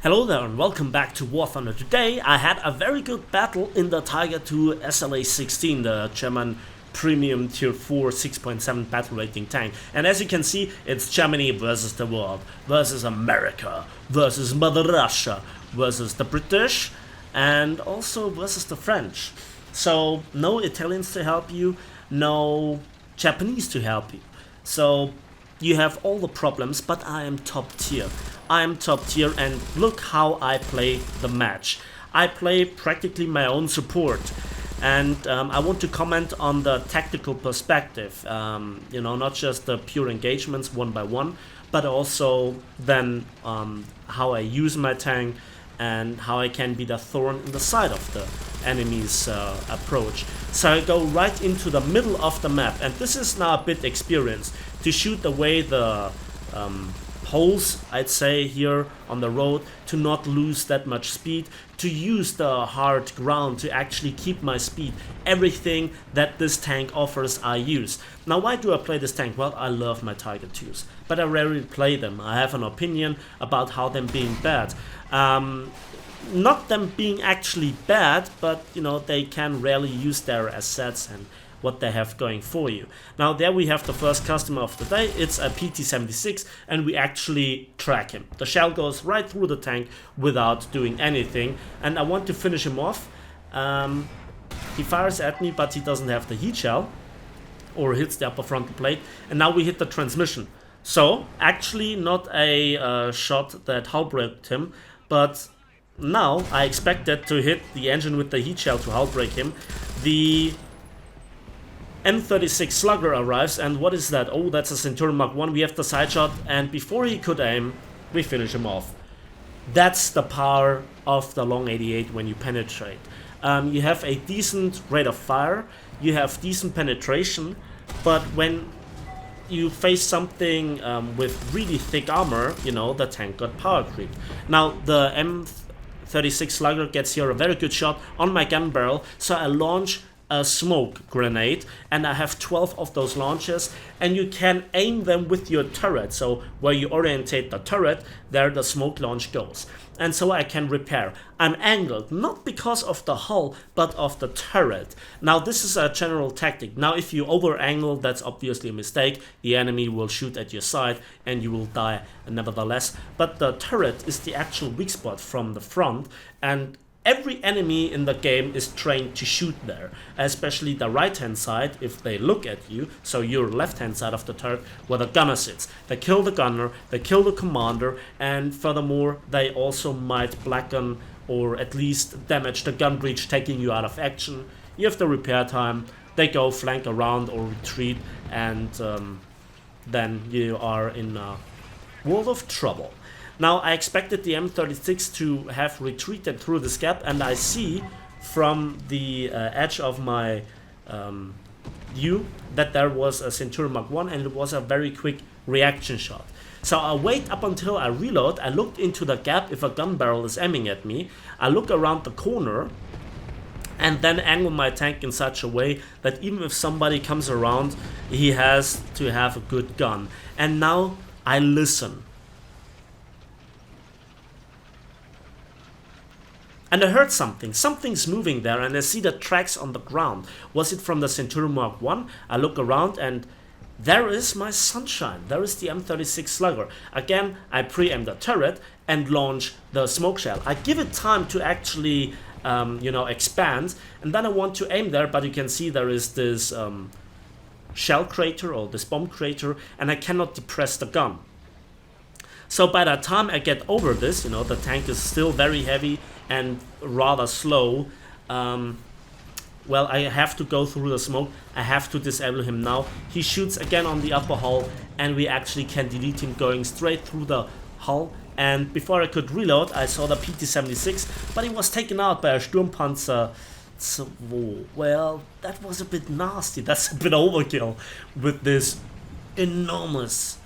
Hello there and welcome back to War Thunder. Today I had a very good battle in the Tiger 2 Sla.16, the German premium tier 4 6.7 battle rating tank. And as you can see, it's Germany versus the world, versus America, versus Mother Russia, versus the British, and also versus the French. So no Italians to help you, no Japanese to help you. So you have all the problems, but I am top tier. I am top tier, and look how I play the match. I play practically my own support, and I want to comment on the tactical perspective. Not just the pure engagements one by one, but also then how I use my tank and how I can be the thorn in the side of the enemy's approach. So I go right into the middle of the map, and this is now a bit experienced to shoot away the holes, I'd say, here on the road, to not lose that much speed, to use the hard ground to actually keep my speed. Everything that this tank offers I use. Now why do I play this tank? Well, I love my Tiger 2s, but I rarely play them. I have an opinion about how them being bad. Not them being actually bad, but they can rarely use their assets and what they have going for you. Now there we have the first customer of the day. It's a PT-76, and we actually track him. The shell goes right through the tank without doing anything, and I want to finish him off. He fires at me, but he doesn't have the heat shell, or hits the upper frontal plate, and now we hit the transmission. So actually not a shot that hull braked him, but now I expected to hit the engine with the heat shell to hull break him. The M36 Slugger arrives, and what is that? Oh, that's a Centurion Mark 1. We have the side shot, and before he could aim, we finish him off. That's the power of the long 88 when you penetrate. You have a decent rate of fire, you have decent penetration, but when you face something with really thick armor, the tank got power creep. Now the M36 Slugger gets here a very good shot on my gun barrel, so I launch a smoke grenade, and I have 12 of those launches, and you can aim them with your turret. So where you orientate the turret, there the smoke launch goes, and so I can repair. I'm angled not because of the hull, but of the turret. Now this is a general tactic. Now if you over angle, that's obviously a mistake. The enemy will shoot at your side and you will die nevertheless, but the turret is the actual weak spot from the front, and every enemy in the game is trained to shoot there, especially the right hand side if they look at you, so your left hand side of the turret where the gunner sits. They kill the gunner, they kill the commander, and furthermore they also might blacken or at least damage the gun breech, taking you out of action. You have the repair time, they go flank around or retreat, and then you are in a world of trouble. Now I expected the M36 to have retreated through this gap, and I see from the edge of my view that there was a Centurion Mark 1, and it was a very quick reaction shot. So I wait up until I reload. I looked into the gap if a gun barrel is aiming at me. I look around the corner and then angle my tank in such a way that even if somebody comes around, he has to have a good gun. And now I listen. And I heard something. Something's moving there, and I see the tracks on the ground. Was it from the Centurion Mark 1? I look around, and there is my sunshine. There is the M36 Slugger. Again, I pre-aim the turret and launch the smoke shell. I give it time to actually, expand, and then I want to aim there, but you can see there is this shell crater or this bomb crater, and I cannot depress the gun. So by the time I get over this, the tank is still very heavy and rather slow. Well, I have to go through the smoke. I have to disable him now. He shoots again on the upper hull, and we actually can delete him going straight through the hull. And before I could reload, I saw the PT-76, but he was taken out by a Sturmpanzer. So, well, that was a bit nasty. That's a bit overkill with this enormous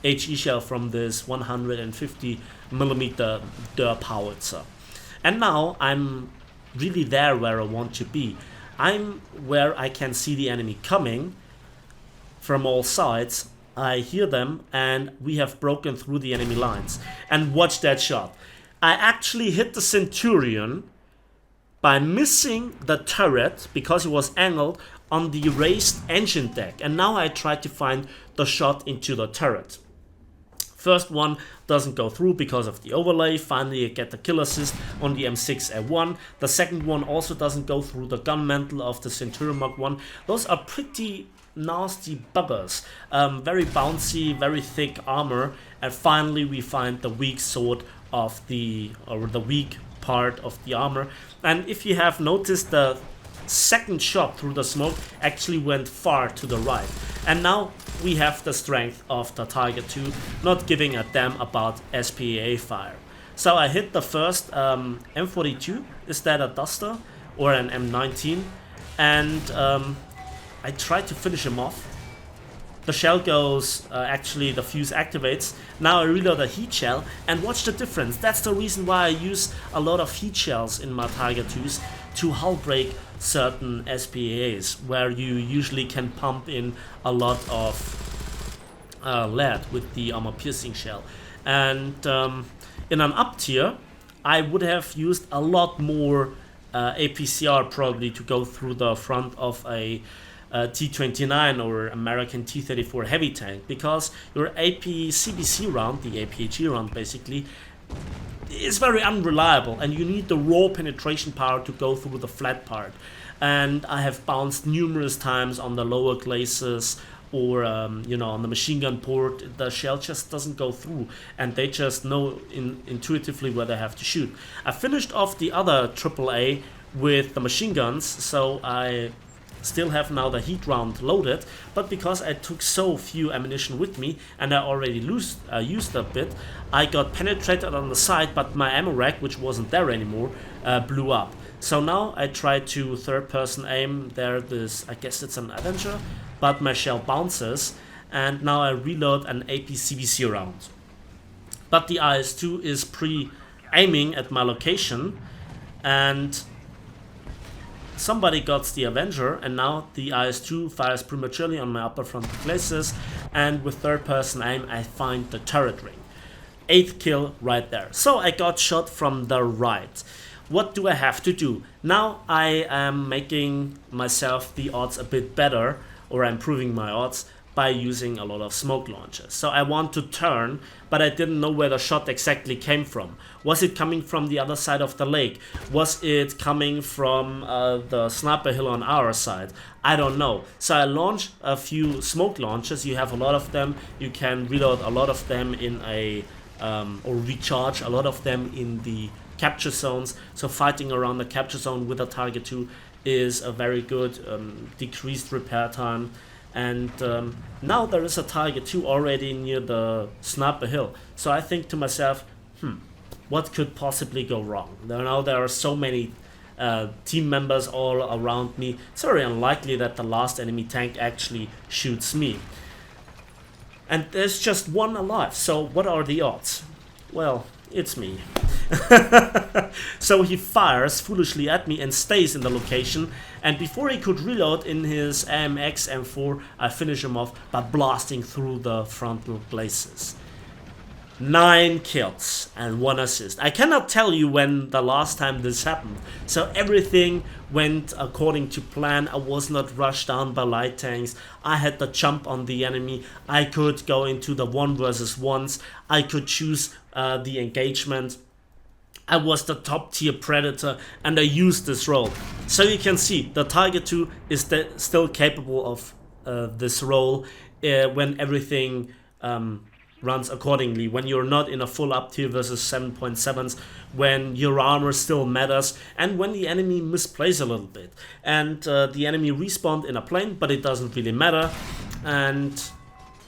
HE shell from this 150mm Der howitzer. And now I'm really there where I want to be. I'm where I can see the enemy coming from all sides. I hear them, and we have broken through the enemy lines. And watch that shot. I actually hit the Centurion by missing the turret because it was angled on the raised engine deck, and now I try to find the shot into the turret. First one doesn't go through because of the overlay. Finally I get the kill assist on the M6A1. The second one also doesn't go through the gun mantle of the Centurion Mark 1. Those are pretty nasty buggers, very bouncy, very thick armor, and finally we find the weak sword of the weak part of the armor. And if you have noticed, the second shot through the smoke actually went far to the right, and now we have the strength of the Tiger II, not giving a damn about SPA fire. So I hit the first M42, is that a Duster or an M19, and I tried to finish him off. The shell goes, actually the fuse activates. Now I reload a heat shell, and watch the difference. That's the reason why I use a lot of heat shells in my Tiger IIs, to hull break certain SPAs, where you usually can pump in a lot of lead with the armor piercing shell. And in an up tier, I would have used a lot more APCR probably to go through the front of a T29 or American T34 heavy tank, because your AP CBC round, the APHE round basically, is very unreliable, and you need the raw penetration power to go through the flat part. And I have bounced numerous times on the lower glacis, or you know, on the machine gun port. The shell just doesn't go through, and they just know intuitively where they have to shoot. I finished off the other AAA with the machine guns, so I still have now the heat round loaded, but because I took so few ammunition with me and I already used a bit, I got penetrated on the side, but my ammo rack, which wasn't there anymore, blew up. So now I try to third person aim there. This, I guess it's an Avenger, but my shell bounces, and now I reload an AP CBC round. But the IS-2 is pre-aiming at my location, and somebody got the Avenger, and now the IS-2 fires prematurely on my upper front glacis, and with third person aim I find the turret ring. 8th kill right there. So I got shot from the right. What do I have to do? Now I am making myself the odds a bit better, or improving my odds, by using a lot of smoke launchers. So I want to turn, but I didn't know where the shot exactly came from. Was it coming from the other side of the lake? Was it coming from the sniper hill on our side? I don't know. So I launched a few smoke launchers. You have a lot of them. You can reload a lot of them in a, or recharge a lot of them in the capture zones. So fighting around the capture zone with a Target 2 is a very good decreased repair time. And now there is a Tiger 2 already near the sniper hill. So I think to myself, what could possibly go wrong? Now there are so many team members all around me. It's very unlikely that the last enemy tank actually shoots me. And there's just one alive. So what are the odds? Well, it's me. So he fires foolishly at me and stays in the location, and before he could reload in his AMX M4, I finish him off by blasting through the frontal glacis. 9 kills and 1 assist. I cannot tell you when the last time this happened, so everything went according to plan. I was not rushed down by light tanks. I had the jump on the enemy. I could go into the 1 versus 1s. I could choose the engagement. I was the top tier predator, and I used this role. So you can see the Tiger 2 is still capable of this role when everything runs accordingly, when you're not in a full up tier versus 7.7s, when your armor still matters, and when the enemy misplays a little bit. And the enemy respawned in a plane, but it doesn't really matter. And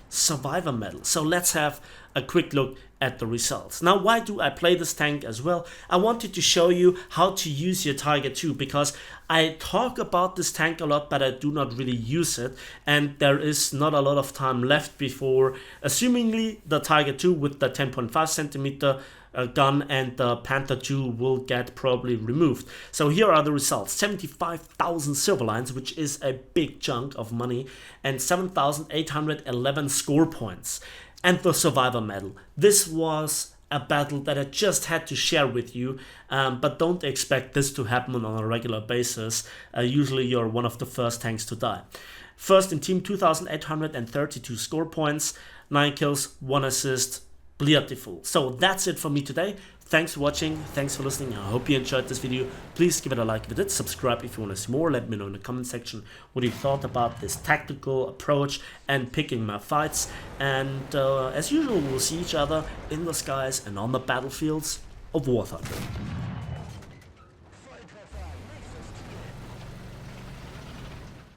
survivor medal. So let's have a quick look at the results. Now, why do I play this tank as well? I wanted to show you how to use your Tiger 2, because I talk about this tank a lot, but I do not really use it, and there is not a lot of time left before, assumingly, the Tiger 2 with the 10.5 centimeter gun and the Panther 2 will get probably removed. So here are the results: 75,000 silver lines, which is a big chunk of money, and 7,811 score points. And the survivor medal. This was a battle that I just had to share with you, but don't expect this to happen on a regular basis. Usually you're one of the first tanks to die. First in team, 2,832 score points, 9 kills, 1 assist, beautiful. So that's it for me today. Thanks for watching, thanks for listening, I hope you enjoyed this video. Please give it a like if you did, subscribe if you want to see more, let me know in the comment section what you thought about this tactical approach and picking my fights. And as usual, we'll see each other in the skies and on the battlefields of War Thunder.